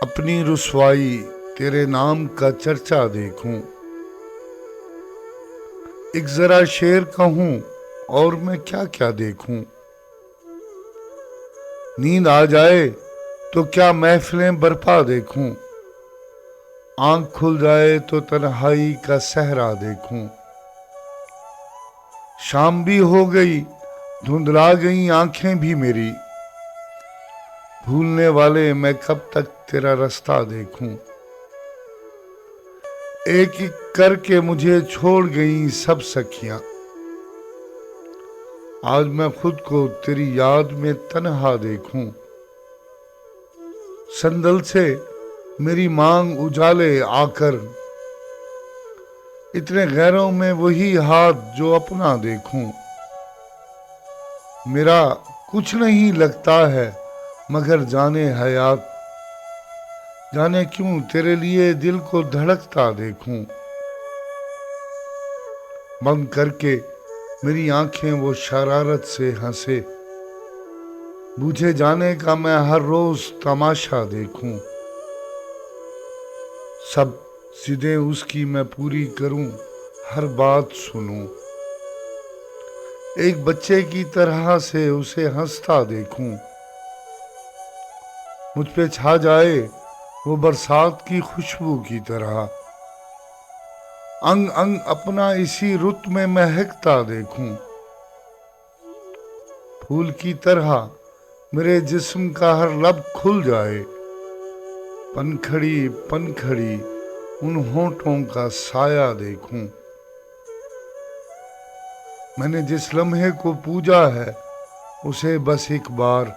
अपनी रुसवाई तेरे नाम का चर्चा देखूं, एक जरा शेर कहूं और मैं क्या क्या देखूं। नींद आ जाए तो क्या महफिलें बरपा देखूं, आंख खुल जाए तो तन्हाई का सहरा देखूं। शाम भी हो गई, धुंधला गई आंखें भी मेरी, भूलने वाले मैं कब तक तेरा रास्ता देखूं। एक एक करके मुझे छोड़ गई सब सखियां, आज मैं खुद को तेरी याद में तन्हा देखूं। संदल से मेरी मांग उजाले आकर, इतने गैरों में वही हाथ जो अपना देखूं। मेरा कुछ नहीं लगता है मगर जाने हयात, जाने क्यों तेरे लिए दिल को धड़कता देखूं। बंद करके मेरी आंखें वो शरारत से हंसे, बुझे जाने का मैं हर रोज तमाशा देखूं। सब जिदें उसकी मैं पूरी करूं, हर बात सुनूं, एक बच्चे की तरह से उसे हंसता देखूं। मुझ पे छा जाए वो बरसात की खुशबू की तरह, अंग अंग अपना इसी रुत में महकता देखूं। फूल की तरह मेरे जिस्म का हर लब खुल जाए, पनखड़ी पनखड़ी उन होठों का साया देखूं। मैंने जिस लम्हे को पूजा है उसे बस एक बार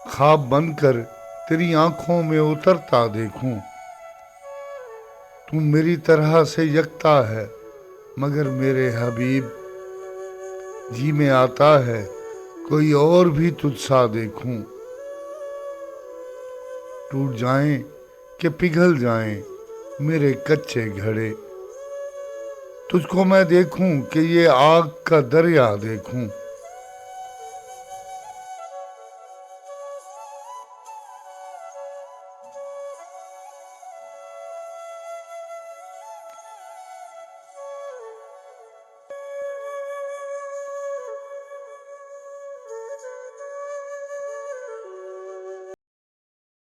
ख्वाब बनकर तेरी आंखों में उतरता देखूं। तू मेरी तरह से यकता है मगर मेरे हबीब, जी में आता है कोई और भी तुझसा देखूं। टूट जाएं कि पिघल जाएं मेरे कच्चे घड़े, तुझको मैं देखूं कि ये आग का दरिया देखूं।